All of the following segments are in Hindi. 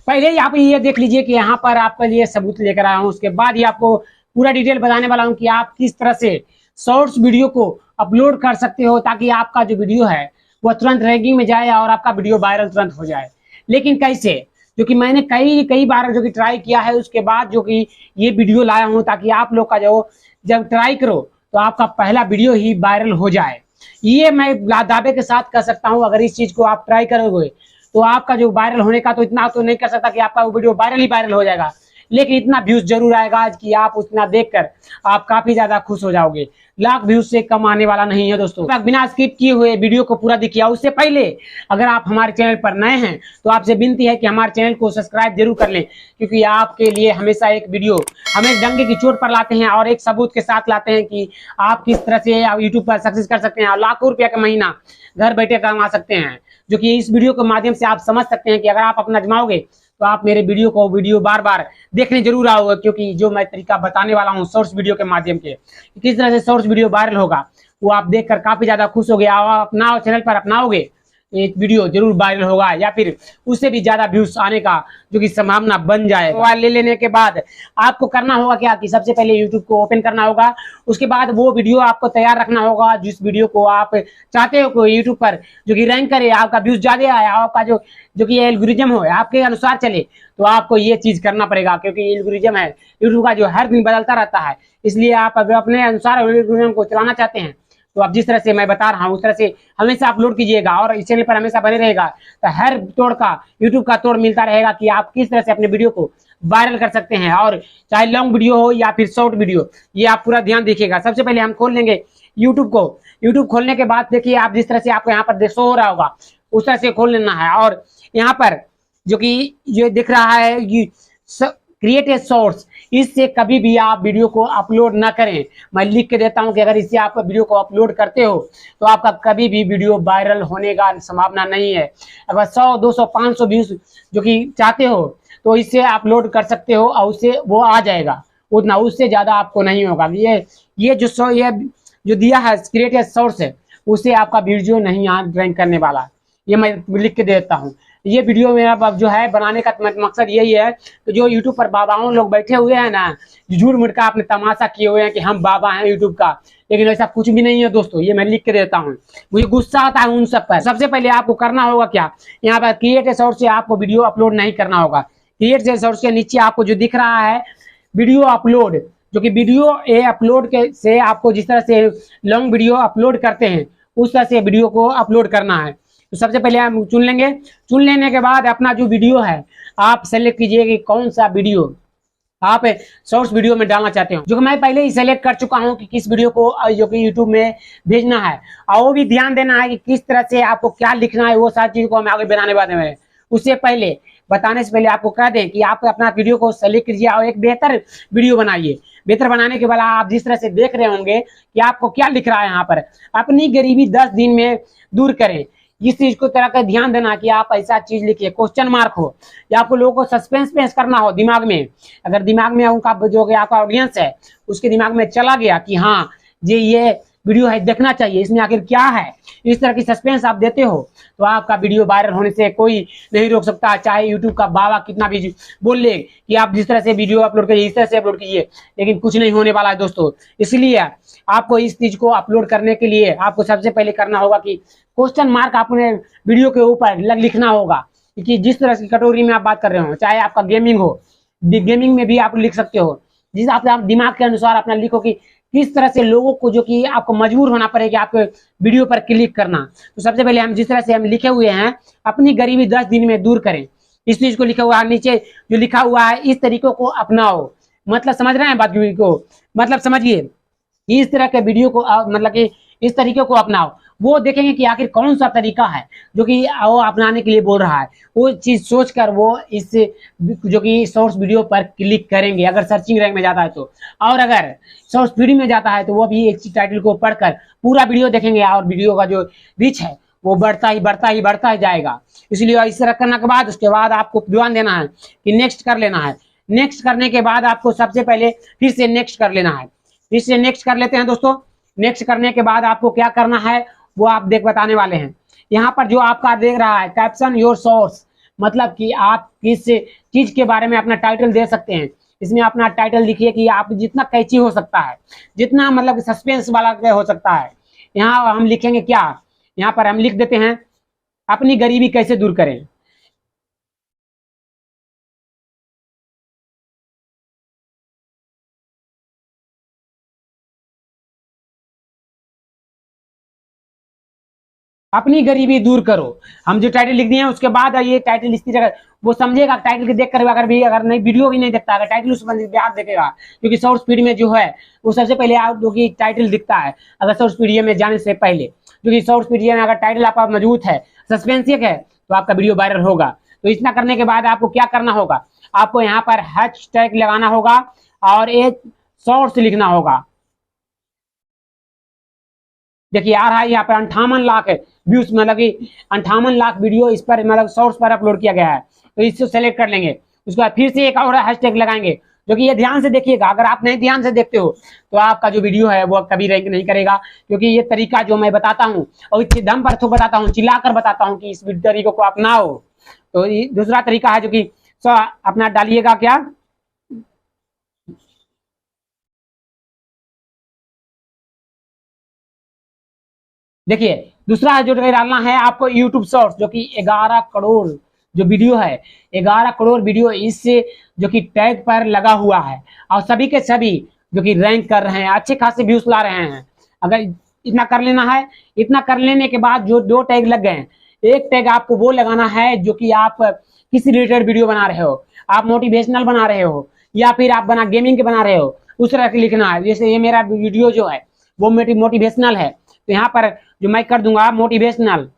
पहले ही आप ये देख लीजिए कि यहाँ पर आपके लिए सबूत लेकर आया हूँ, उसके बाद ही आपको पूरा डिटेल बताने वाला हूँ कि आप किस तरह से शॉर्ट्स वीडियो को अपलोड कर सकते हो ताकि आपका जो वीडियो है वो तुरंत रैंकिंग में जाए और आपका वीडियो वायरल तुरंत हो जाए। लेकिन कैसे, जो कि मैंने कई कई बार जो कि ट्राई किया है, उसके बाद जो कि ये वीडियो लाया हूँ ताकि आप लोग का जो जब ट्राई करो तो आपका पहला वीडियो ही वायरल हो जाए। ये मैं दावे के साथ कह सकता हूँ, अगर इस चीज को आप ट्राई करोगे तो आपका जो वायरल होने का तो इतना तो नहीं कर सकता कि आपका वो वीडियो वायरल ही वायरल हो जाएगा, लेकिन इतना व्यूज जरूर आएगा आज कि आप उतना देखकर आप काफी ज्यादा खुश हो जाओगे। लाख व्यूज से कम आने वाला नहीं है दोस्तों। बिना स्किप किए हुए वीडियो को पूरा देखिए। उससे पहले अगर आप हमारे चैनल पर नए हैं तो आपसे विनती है कि हमारे चैनल को सब्सक्राइब जरूर कर लें, क्योंकि आपके लिए हमेशा एक वीडियो हमें डंके की चोट पर लाते हैं और एक सबूत के साथ लाते हैं कि आप किस तरह से यूट्यूब पर सक्सेस कर सकते हैं और लाखों रुपया का महीना घर बैठे कमा सकते हैं, जो कि इस वीडियो के माध्यम से आप समझ सकते हैं कि अगर आप अपना आजमाओगे तो आप मेरे वीडियो बार बार देखने जरूर आओगे, क्योंकि जो मैं तरीका बताने वाला हूँ शॉर्ट्स वीडियो के माध्यम के किस तरह से शॉर्ट्स वीडियो वायरल होगा वो आप देखकर काफी ज्यादा खुश हो गए। अपना चैनल पर अपनाओगे एक वीडियो जरूर वायरल होगा या फिर उससे भी ज्यादा व्यूज आने का जो कि संभावना बन जाए। मोबाइल ले लेने के बाद आपको करना होगा क्या कि सबसे पहले यूट्यूब को ओपन करना होगा, उसके बाद वो वीडियो आपको तैयार रखना होगा जिस वीडियो को आप चाहते हो कि यूट्यूब पर जो कि रैंक करे, आपका व्यूज ज्यादा आए, आपका जो कि एल्गोरिथम हो आपके अनुसार चले, तो आपको ये चीज करना पड़ेगा, क्योंकि एल्गोरिथम है यूट्यूब का जो हर दिन बदलता रहता है। इसलिए आप अगर अपने अनुसार एल्गोरिथम को चलाना चाहते हैं तो आप जिस तरह से मैं बता रहा हूँ उस तरह से हमेशा अपलोड कीजिएगा और इस चैनल पर हमेशा बने रहेगा, तो हर तोड़ का यूट्यूब का तोड़ मिलता रहेगा कि आप किस तरह से अपने वीडियो को वायरल कर सकते हैं। और चाहे लॉन्ग वीडियो हो या फिर शॉर्ट वीडियो, ये आप पूरा ध्यान देखिएगा। सबसे पहले हम खोल लेंगे यूट्यूब को। यूट्यूब खोलने के बाद देखिए आप जिस तरह से आपको यहाँ पर शो हो रहा होगा उस तरह से खोल लेना है, और यहाँ पर जो कि ये दिख रहा है क्रिएट ए सोर्स, इससे कभी भी आप वीडियो को अपलोड ना करें। मैं लिख के देता हूं कि अगर इससे आप वीडियो को अपलोड करते हो तो आपका कभी भी वीडियो वायरल होने का संभावना नहीं है। अगर 100, 200, 500 व्यूज जो कि चाहते हो तो इससे अपलोड कर सकते हो और उससे वो आ जाएगा उतना, उससे ज्यादा आपको नहीं होगा। ये जो दिया है क्रिएट ए सोर्स है उससे आपका वीडियो नहीं रैंक करने वाला, ये मैं लिख के देता हूँ। ये वीडियो मेरा जो है बनाने का मकसद यही है कि जो यूट्यूब पर बाबाओं लोग बैठे हुए हैं ना, झूठ मूठ का आपने तमाशा किए हुए हैं कि हम बाबा हैं यूट्यूब का, लेकिन ऐसा कुछ भी नहीं है दोस्तों। ये मैं लिख के देता हूँ, मुझे गुस्सा आता है उन सब पर। सबसे पहले आपको करना होगा क्या, यहाँ पर क्रिएट ए सोर्स से आपको वीडियो अपलोड नहीं करना होगा। क्रिएट ए सोर्स के नीचे आपको जो दिख रहा है वीडियो अपलोड, जो कि वीडियो अपलोड के से आपको जिस तरह से लॉन्ग वीडियो अपलोड करते हैं उस तरह से वीडियो को अपलोड करना है। तो सबसे पहले हम चुन लेंगे। चुन लेने के बाद अपना जो वीडियो है आप सेलेक्ट कीजिए कि कौन सा वीडियो आप शॉर्ट्स वीडियो में डालना चाहते हो, जो कि मैं पहले ही सेलेक्ट कर चुका हूं कि किस वीडियो को जो कि यूट्यूब में भेजना है। और वो भी ध्यान देना है कि किस तरह से आपको क्या लिखना है, वो सारी चीज को हम आगे बनाने वाले हैं। उससे पहले बताने से पहले आपको कह दें कि आप अपना वीडियो को सेलेक्ट कीजिए और एक बेहतर वीडियो बनाइए। बेहतर बनाने के बाद आप जिस तरह से देख रहे होंगे कि आपको क्या लिख रहा है यहाँ पर, अपनी गरीबी 10 दिन में दूर करें। इस चीज को तरह का ध्यान देना कि आप ऐसा चीज लिखिए क्वेश्चन मार्क हो या आपको लोगों को सस्पेंस करना हो दिमाग में। अगर दिमाग में उनका जो आपका ऑडियंस है उसके दिमाग में चला गया कि हाँ ये वीडियो है देखना चाहिए, इसमें आखिर क्या है, इस तरह की सस्पेंस आप देते हो तो आपका वीडियो वायरल होने से कोई नहीं रोक सकता। चाहे यूट्यूब का बाबा कितना भी बोल ले कि आप जिस तरह से वीडियो अपलोड कीजिए इस तरह से अपलोड कीजिए, लेकिन कुछ नहीं होने वाला है दोस्तों। इसलिए आपको इस चीज को अपलोड करने के लिए आपको सबसे पहले करना होगा कि क्वेश्चन मार्क अपने वीडियो के ऊपर लिखना होगा कि जिस तरह की कटोरी में आप बात कर रहे हो, चाहे आपका गेमिंग हो, गेमिंग में भी आप लिख सकते हो। जिस आप दिमाग के अनुसार अपना लिखो कि किस तरह से लोगों को जो कि आपको मजबूर होना पड़ेगा आपके वीडियो पर क्लिक करना। तो सबसे पहले हम जिस तरह से हम लिखे हुए हैं अपनी गरीबी 10 दिन में दूर करें, इस चीज को लिखा हुआ है। नीचे जो लिखा हुआ है इस तरीकों को अपनाओ, मतलब समझ रहे हैं बात को, मतलब समझिए इस तरह के वीडियो को मतलब कि इस तरीके को अपनाओ। वो देखेंगे कि आखिर कौन सा तरीका है जो कि वो अपनाने के लिए बोल रहा है, वो चीज सोचकर वो इस जो कि शॉर्ट्स वीडियो पर क्लिक करेंगे अगर सर्चिंग रैंक में जाता है तो। और अगर शॉर्ट्स वीडियो में जाता है तो वो भी एक टाइटल को पढ़कर पूरा वीडियो देखेंगे और वीडियो का जो रीच है वो बढ़ता ही जाएगा। इसलिए इस तरह करने के बाद उसके बाद आपको ध्यान देना है कि नेक्स्ट कर लेना है। नेक्स्ट करने के बाद आपको सबसे पहले फिर से नेक्स्ट कर लेना है। फिर से नेक्स्ट कर लेते हैं दोस्तों। नेक्स्ट करने के बाद आपको क्या करना है वो आप बताने वाले हैं। यहाँ पर जो आपका देख रहा है कैप्शन योर सोर्स, मतलब कि आप किस चीज के बारे में अपना टाइटल दे सकते हैं। इसमें अपना टाइटल लिखिए कि आप जितना कैची हो सकता है, जितना मतलब कि सस्पेंस वाला हो सकता है। यहाँ हम लिखेंगे क्या, यहाँ पर हम लिख देते हैं अपनी गरीबी कैसे दूर करें। अपनी गरीबी दूर करो। हम जो टाइटल लिख दिए हैं उसके बाद ये टाइटल इसकी जगह वो समझेगा, टाइटल के देख कर अगर नहीं वीडियो भी नहीं देखता, अगर टाइटल उस बंदे पे हाथ देखेगा, क्योंकि शॉर्ट स्पीड में जो है वो सबसे पहले आप जो कि टाइटल दिखता है अगर शॉर्ट स्पीड में जाने से पहले, क्योंकि शॉर्ट स्पीड में अगर टाइटल आपका मजबूत है, सस्पेंसिव है, तो आपका वीडियो वायरल होगा। तो इतना करने के बाद आपको क्या करना होगा, आपको यहाँ पर हैशटैग लगाना होगा और एक शॉर्ट्स लिखना होगा। देखिए आ रहा है यहाँ पर 58 लाख व्यूज, मतलब कि 58 लाख वीडियो इस पर मतलब शॉर्ट्स पर अपलोड किया गया है। तो इसको सेलेक्ट कर लेंगे, उसके बाद फिर से एक और हैशटैग लगाएंगे, जो कि ये ध्यान से देखिएगा। अगर आप नहीं ध्यान से देखते हो तो आपका जो वीडियो है वो कभी रैंक नहीं करेगा, क्योंकि ये तरीका जो मैं बताता हूँ और इस दम पर तो बताता हूँ, चिल्लाकर बताता हूँ कि इस तरीकों को अपनाओ। तो दूसरा तरीका है जो कि अपना डालिएगा क्या, देखिए दूसरा है जो डालना है आपको यूट्यूब शॉर्ट्स, जो कि 11 करोड़ जो वीडियो है, 11 करोड़ वीडियो इससे जो कि टैग पर लगा हुआ है, और सभी के सभी जो कि रैंक कर रहे हैं, अच्छे खासे व्यूज ला रहे हैं। अगर इतना कर लेना है, इतना कर लेने के बाद जो 2 टैग लग गए हैं, एक टैग आपको वो लगाना है जो कि आप किस रिलेटेड वीडियो बना रहे हो, आप मोटिवेशनल बना रहे हो या फिर आप बना गेमिंग के बना रहे हो, उस तरह के लिखना है। जैसे ये मेरा वीडियो जो है वो मोटिवेशनल है, तो यहाँ पर जो मैं कर दूंगा मोटिवेशनल,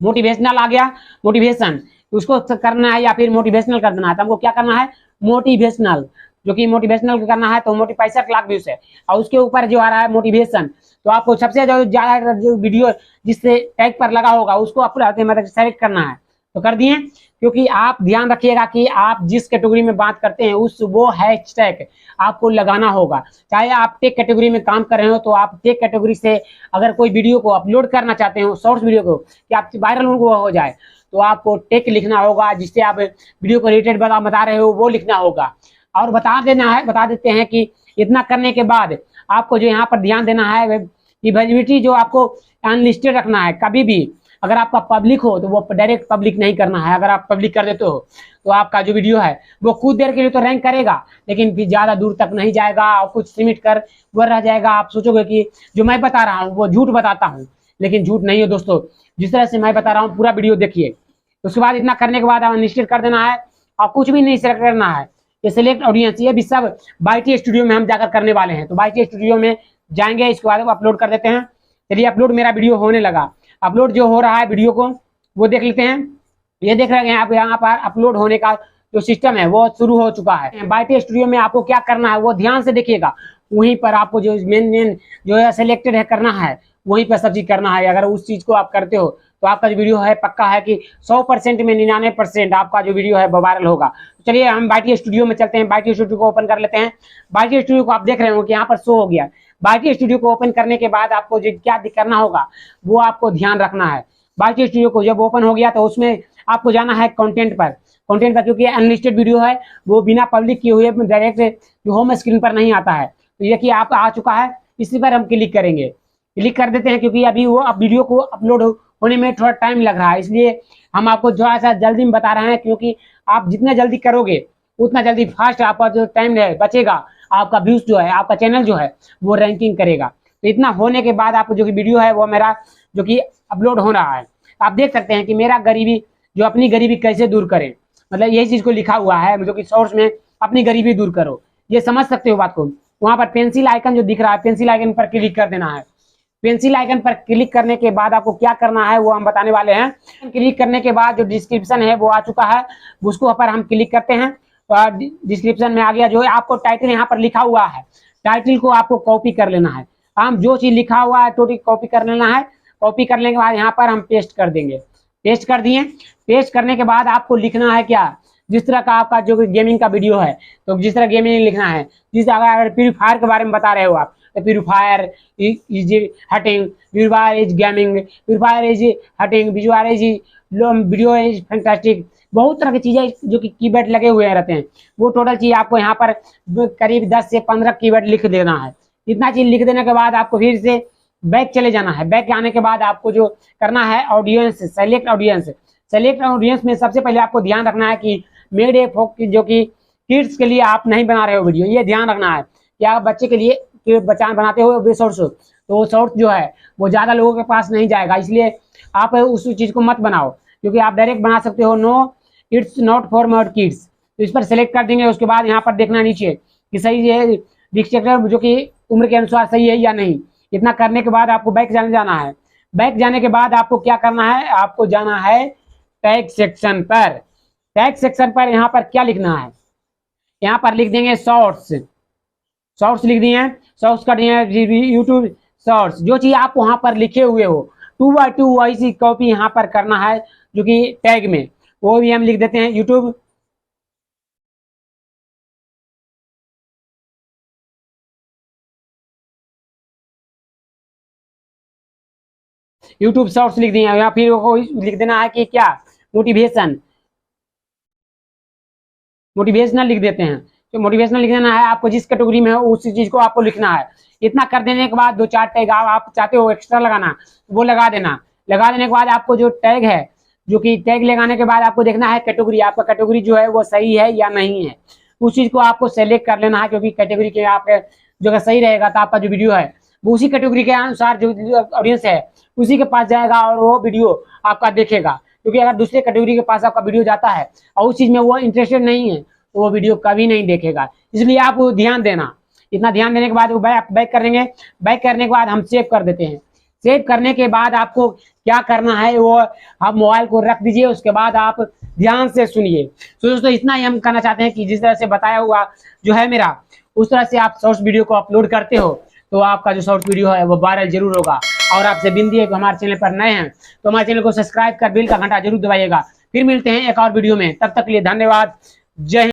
मोटिवेशनल आ गया, मोटिवेशन उसको करना है या फिर मोटिवेशनल कर देना है। तो हमको क्या करना है, मोटिवेशनल, जो कि मोटिवेशनल करना है तो 65 लाख व्यूज है, और उसके ऊपर जो आ रहा है मोटिवेशन। तो आपको सबसे ज्यादा जो वीडियो जिससे टैग पर लगा होगा उसको अपने मतलब सेलेक्ट करना है। तो कर दिए, क्योंकि आप ध्यान रखिएगा कि आप जिस कैटेगरी में बात करते हैं उस वो हैशटैग आपको लगाना होगा। चाहे आप टेक कैटेगरी में काम कर रहे हो तो आप टेक कैटेगरी से अगर कोई वीडियो को अपलोड करना चाहते हो, शॉर्ट्स वीडियो को, कि आप वायरल हो जाए, तो आपको टेक लिखना होगा, जिससे आप वीडियो को रिलेटेड बता रहे हो वो लिखना होगा। और बता देते हैं कि इतना करने के बाद आपको जो यहाँ पर ध्यान देना है कि विजिबिलिटी जो आपको अनलिस्टेड रखना है। कभी भी अगर आपका पब्लिक हो तो वो डायरेक्ट पब्लिक नहीं करना है। अगर आप पब्लिक कर देते हो तो आपका जो वीडियो है वो कुछ देर के लिए तो रैंक करेगा, लेकिन फिर ज्यादा दूर तक नहीं जाएगा और कुछ सीमित कर वो रह जाएगा। आप सोचोगे कि जो मैं बता रहा हूँ वो झूठ बताता हूँ, लेकिन झूठ नहीं है दोस्तों। जिस तरह से मैं बता रहा हूँ पूरा वीडियो देखिए। उसके बाद इतना करने के बाद अनलिस्टेड कर देना है और कुछ भी नहीं सेलेक्ट करना है। ये सिलेक्ट ऑडियंस, ये भी सब बाईटी स्टूडियो में हम जाकर करने वाले हैं। तो बाईटी स्टूडियो में जाएंगे, इसके बाद अपलोड कर देते हैं। चलिए अपलोड मेरा वीडियो होने लगा, अपलोड जो हो रहा है वीडियो को वो देख लेते हैं। ये देख रहे हैं आप यहाँ पर अपलोड होने का जो सिस्टम है वो शुरू हो चुका है। बाईटी स्टूडियो में आपको क्या करना है वो ध्यान से देखिएगा, वहीं पर आपको जो मेन जो है सिलेक्टेड है करना है, वहीं पर सब चीज करना है। अगर उस चीज को आप करते हो तो आपका जो वीडियो है पक्का है कि 100% में 99% आपका जो वीडियो है वो वायरल होगा। चलिए हम बाईटी स्टूडियो में चलते हैं, बाईटी स्टूडियो को ओपन कर लेते हैं। बाईटी स्टूडियो को आप देख रहे हो कि यहाँ पर शो हो गया। बाईटी स्टूडियो को ओपन करने के बाद आपको जो क्या करना होगा वो आपको ध्यान रखना है। बाईटी स्टूडियो को जब ओपन हो गया तो उसमें आपको जाना है कंटेंट पर। कंटेंट पर क्योंकि अनलिस्टेड वीडियो है वो बिना पब्लिक किए हुए डायरेक्ट जो होम स्क्रीन पर नहीं आता है। तो ये कि आप आ चुका है, इसी पर हम क्लिक करेंगे, क्लिक कर देते हैं, क्योंकि अभी वो अब वीडियो को अपलोड होने में थोड़ा टाइम लग रहा है, इसलिए हम आपको थोड़ा सा जल्दी में बता रहे हैं। क्योंकि आप जितना जल्दी करोगे उतना जल्दी फास्ट आपका जो टाइम है बचेगा, आपका व्यूज जो है, आपका चैनल जो है वो रैंकिंग करेगा। तो इतना होने के बाद आपको जो कि वीडियो है वो मेरा जो कि अपलोड हो रहा है। आप देख सकते हैं कि मेरा गरीबी जो अपनी गरीबी कैसे दूर करें, मतलब यही चीज को लिखा हुआ है जो कि सोर्स में अपनी गरीबी दूर करो। ये समझ सकते हो बात को। वहां पर पेंसिल आइकन जो दिख रहा है, पेंसिल आइकन पर क्लिक कर देना है। पेंसिल आइकन पर क्लिक करने के बाद आपको क्या करना है वो हम बताने वाले हैं। क्लिक करने के बाद जो डिस्क्रिप्शन है वो आ चुका है, उसको पर हम क्लिक करते हैं। डिस्क्रिप्शन में आ गया, जो है आपको टाइटल यहाँ पर लिखा हुआ है, टाइटल को आपको कॉपी कर लेना है। हम जो चीज लिखा हुआ है टोटल कॉपी कर लेना है। कॉपी करने के बाद यहाँ पर हम पेस्ट कर देंगे। पेस्ट कर दिए। पेस्ट करने के बाद आपको लिखना है क्या, जिस तरह का आपका जो गेमिंग का वीडियो है, तो जिस तरह गेमिंग लिखना है, जिस अगर फ्री फायर के बारे में बता रहे हो आप, तो Free Fire is hitting, Free Fire is gaming, Free Fire is hitting, Free Fire is video is fantastic, बहुत तरह की चीजें जो कि कीवर्ड लगे हुए रहते हैं, वो टोटल चीज आपको यहाँ पर करीब 10 से 15 कीवर्ड लिख देना है। इतना चीज लिख देने के बाद आपको फिर से बैक चले जाना है। बैक आने के बाद आपको जो करना है audience, select audience. Select audience में सबसे पहले आपको ध्यान रखना है कि मेड ए फोक जो कि किड्स के लिए आप नहीं बना रहे हो वीडियो, ये ध्यान रखना है कि आप बच्चे के लिए बच्चा बनाते हो शॉर्ट्स, तो वो शॉर्ट्स जो है वो ज़्यादा लोगों के पास नहीं जाएगा, इसलिए आप उस चीज़ को मत बनाओ, क्योंकि आप डायरेक्ट बना सकते हो no it's not for my kids, तो इस पर सेलेक्ट कर देंगे। उसके बाद यहाँ पर देखना नीचे कि सही है डिस्क्रिप्टर जो कि उम्र के अनुसार सही है या नहीं। इतना करने के बाद आपको बैक जाना है। बैक जाने के बाद आपको क्या करना है, आपको जाना है टैग सेक्शन पर। टैग सेक्शन पर यहाँ पर क्या लिखना है, यहाँ पर लिख देंगे शॉर्ट्स। शॉर्ट्स लिख दिए हैं, शॉर्ट्स कर दिए हैं यूट्यूब शॉर्ट्स। जो चीज आप वहां पर लिखे हुए हो 2x2 वैसी कॉपी यहाँ पर करना है, जो कि टैग में वो भी हम लिख देते हैं यूट्यूब शॉर्ट्स लिख दिए, या फिर वो लिख देना है कि क्या मोटिवेशनल लिख देते हैं। तो मोटिवेशनल लिख देना है आपको, जिस कैटेगरी में हो उसी चीज को आपको लिखना है। इतना कर देने के बाद 2-4 टैग आप चाहते हो एक्स्ट्रा लगाना, वो लगा देना। लगा देने के बाद आपको जो टैग है, जो कि टैग लगाने के बाद आपको देखना है कैटेगरी, आपका कैटेगरी जो है वो सही है या नहीं है, उस चीज को आपको सेलेक्ट कर लेना है, क्योंकि कैटेगरी के आपके जो सही रहेगा तो आपका जो वीडियो है वो उसी कैटेगरी के अनुसार जो ऑडियंस है उसी के पास जाएगा और वो वीडियो आपका देखेगा। क्योंकि अगर दूसरे कैटेगरी के पास आपका वीडियो जाता है और उस चीज में वो इंटरेस्टेड नहीं है, तो वो वीडियो कभी नहीं देखेगा। इसलिए आप ध्यान देना। इतना ध्यान देने के बाद वो बैक करेंगे। बैक करने के बाद हम सेव कर देते हैं। सेव करने के बाद आपको क्या करना है, वो आप मोबाइल को रख दीजिए। उसके बाद आप ध्यान से सुनिए। तो दोस्तों इतना ही हम कहना चाहते हैं कि जिस तरह से बताया हुआ जो है मेरा, उस तरह से आप शॉर्ट्स वीडियो को अपलोड करते हो तो आपका जो शॉर्ट्स वीडियो है वो वायरल जरूर होगा। और आपसे विनती है कि हमारे चैनल पर नए हैं तो हमारे चैनल को सब्सक्राइब कर बेल का घंटा जरूर दबाइएगा। फिर मिलते हैं एक और वीडियो में, तब तक के लिए धन्यवाद। जय हिंद।